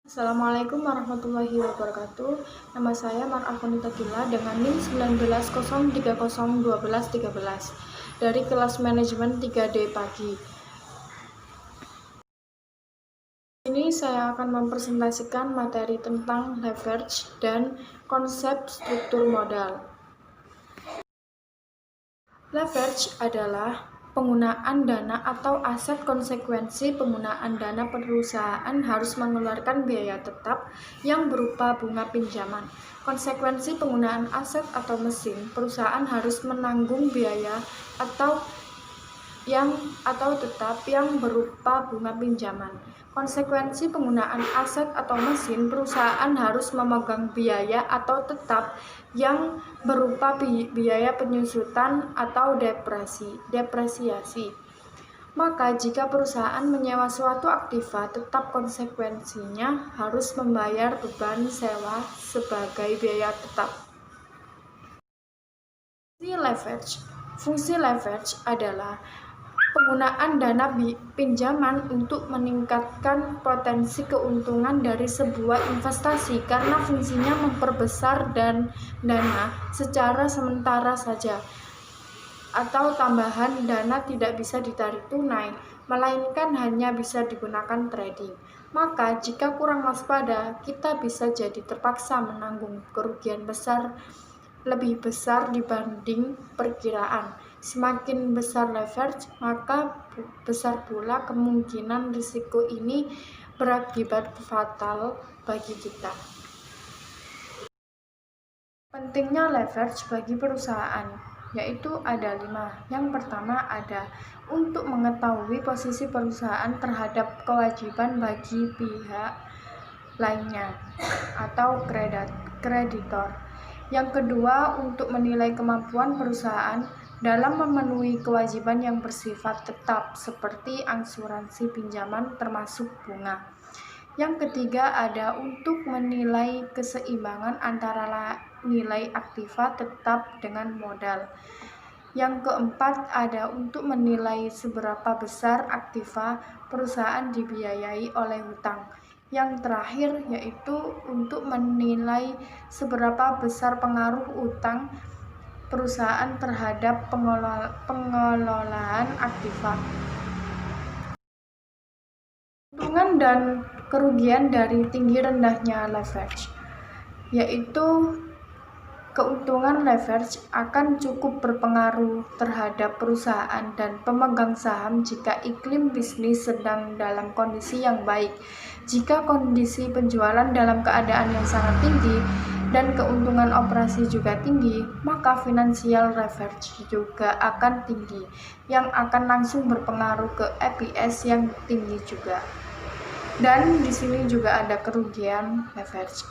Assalamualaikum warahmatullahi wabarakatuh. Nama saya Mar'afonita Gila dengan NIM 19.0301213 dari kelas manajemen 3D pagi. Ini saya akan mempresentasikan materi tentang leverage dan konsep struktur modal. Leverage adalah penggunaan dana atau aset. Konsekuensi penggunaan dana perusahaan harus mengeluarkan biaya tetap yang berupa bunga pinjaman. Konsekuensi penggunaan aset atau mesin, perusahaan harus menanggung biaya atau tetap yang berupa bunga pinjaman. Konsekuensi penggunaan aset atau mesin, perusahaan harus memegang biaya atau tetap yang berupa biaya penyusutan atau depresiasi. Maka jika perusahaan menyewa suatu aktiva, tetap konsekuensinya harus membayar beban sewa sebagai biaya tetap. Fungsi leverage adalah penggunaan dana pinjaman untuk meningkatkan potensi keuntungan dari sebuah investasi karena fungsinya memperbesar dana secara sementara saja, atau tambahan dana tidak bisa ditarik tunai, melainkan hanya bisa digunakan trading. Maka jika kurang waspada, kita bisa jadi terpaksa menanggung kerugian lebih besar dibanding perkiraan. Semakin besar leverage, maka besar pula kemungkinan risiko ini berakibat fatal bagi kita. Pentingnya leverage bagi perusahaan yaitu ada 5. Yang pertama ada untuk mengetahui posisi perusahaan terhadap kewajiban bagi pihak lainnya atau kreditor. Yang kedua, untuk menilai kemampuan perusahaan dalam memenuhi kewajiban yang bersifat tetap seperti asuransi pinjaman termasuk bunga. Yang ketiga ada untuk menilai keseimbangan antara nilai aktiva tetap dengan modal. Yang keempat ada untuk menilai seberapa besar aktiva perusahaan dibiayai oleh hutang. Yang terakhir yaitu untuk menilai seberapa besar pengaruh utang perusahaan terhadap pengelolaan aktiva. Keuntungan dan kerugian dari tinggi rendahnya leverage, yaitu keuntungan leverage akan cukup berpengaruh terhadap perusahaan dan pemegang saham jika iklim bisnis sedang dalam kondisi yang baik. Jika kondisi penjualan dalam keadaan yang sangat tinggi dan keuntungan operasi juga tinggi, maka financial leverage juga akan tinggi, yang akan langsung berpengaruh ke EPS yang tinggi juga. Dan di sini juga ada kerugian leverage.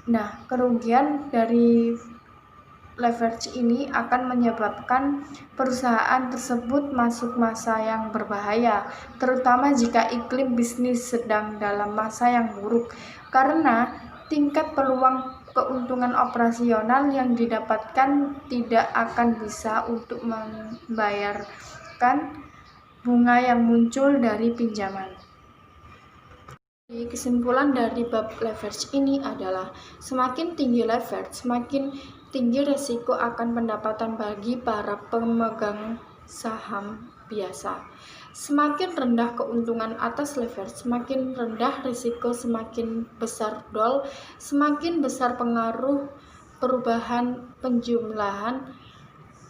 Nah, kerugian dari leverage ini akan menyebabkan perusahaan tersebut masuk masa yang berbahaya, terutama jika iklim bisnis sedang dalam masa yang buruk, karena tingkat peluang keuntungan operasional yang didapatkan tidak akan bisa untuk membayarkan bunga yang muncul dari pinjaman. Kesimpulan dari bab leverage ini adalah semakin tinggi leverage, semakin tinggi resiko akan pendapatan bagi para pemegang saham biasa. Semakin rendah keuntungan atas leverage, semakin rendah risiko, semakin besar dol, semakin besar pengaruh perubahan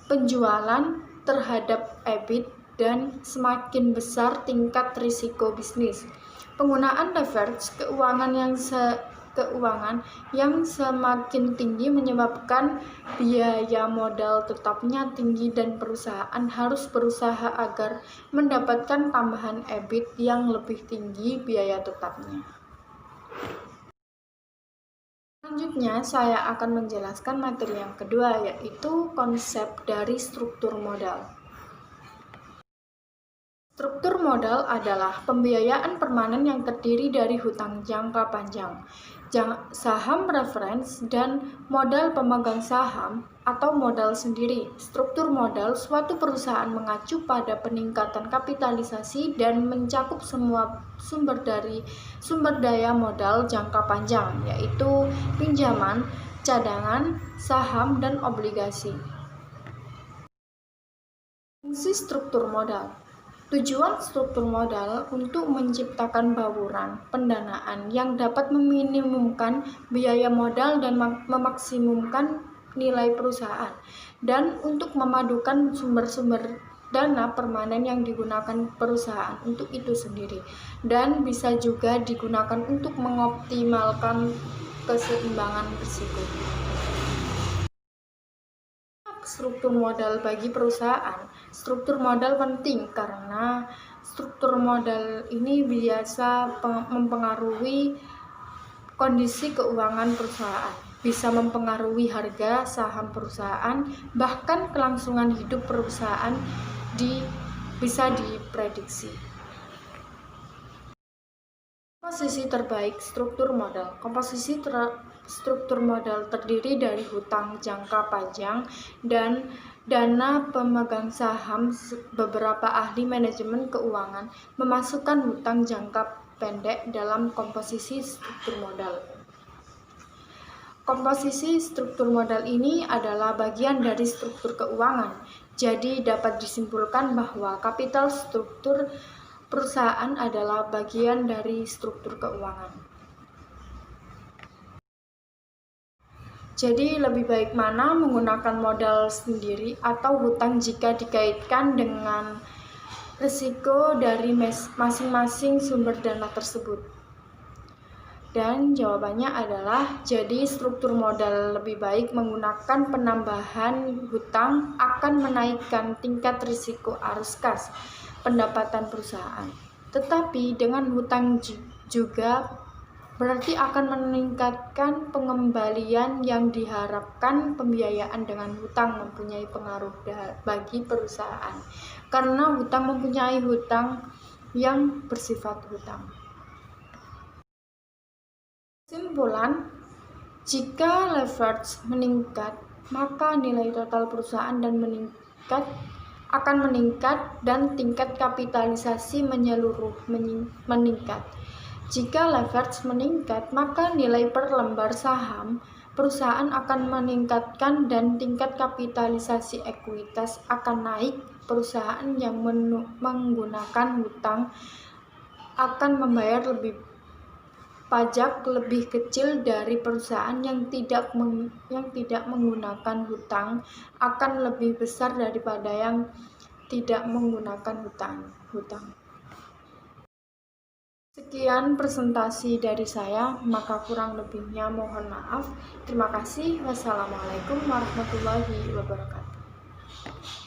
penjualan terhadap EBIT, dan semakin besar tingkat risiko bisnis. Penggunaan leverage keuangan yang semakin tinggi menyebabkan biaya modal tetapnya tinggi dan perusahaan harus berusaha agar mendapatkan tambahan EBIT yang lebih tinggi biaya tetapnya. Selanjutnya saya akan menjelaskan materi yang kedua, yaitu konsep dari struktur modal. Struktur modal adalah pembiayaan permanen yang terdiri dari hutang jangka panjang, saham reference, dan modal pemegang saham atau modal sendiri. Struktur modal suatu perusahaan mengacu pada peningkatan kapitalisasi dan mencakup semua sumber daya modal jangka panjang, yaitu pinjaman, cadangan, saham, dan obligasi. Fungsi struktur modal. Tujuan struktur modal untuk menciptakan bauran pendanaan yang dapat meminimumkan biaya modal dan memaksimumkan nilai perusahaan, dan untuk memadukan sumber-sumber dana permanen yang digunakan perusahaan untuk itu sendiri, dan bisa juga digunakan untuk mengoptimalkan keseimbangan risiko. Struktur modal bagi perusahaan. Struktur modal penting karena struktur modal ini biasa mempengaruhi kondisi keuangan perusahaan, bisa mempengaruhi harga saham perusahaan, bahkan kelangsungan hidup perusahaan bisa diprediksi. Komposisi terbaik struktur modal. Struktur modal terdiri dari hutang jangka panjang dan dana pemegang saham. Beberapa ahli manajemen keuangan memasukkan hutang jangka pendek dalam komposisi struktur modal. Komposisi struktur modal ini adalah bagian dari struktur keuangan. Jadi dapat disimpulkan bahwa kapital struktur perusahaan adalah bagian dari struktur keuangan. Jadi lebih baik mana menggunakan modal sendiri atau hutang jika dikaitkan dengan risiko dari masing-masing sumber dana tersebut? Dan jawabannya adalah, jadi struktur modal lebih baik menggunakan penambahan hutang akan menaikkan tingkat risiko arus kas pendapatan perusahaan. Tetapi dengan hutang juga berarti akan meningkatkan pengembalian yang diharapkan. Pembiayaan dengan hutang mempunyai pengaruh bagi perusahaan karena hutang mempunyai hutang yang bersifat hutang. Kesimpulan, jika leverage meningkat, maka nilai total perusahaan akan meningkat dan tingkat kapitalisasi menyeluruh meningkat. Jika leverage meningkat, maka nilai per lembar saham perusahaan akan meningkatkan dan tingkat kapitalisasi ekuitas akan naik. Perusahaan yang menggunakan hutang akan membayar pajak lebih kecil dari perusahaan yang tidak menggunakan hutang, akan lebih besar daripada yang tidak menggunakan hutang. Sekian presentasi dari saya, maka kurang lebihnya mohon maaf. Terima kasih. Wassalamualaikum warahmatullahi wabarakatuh.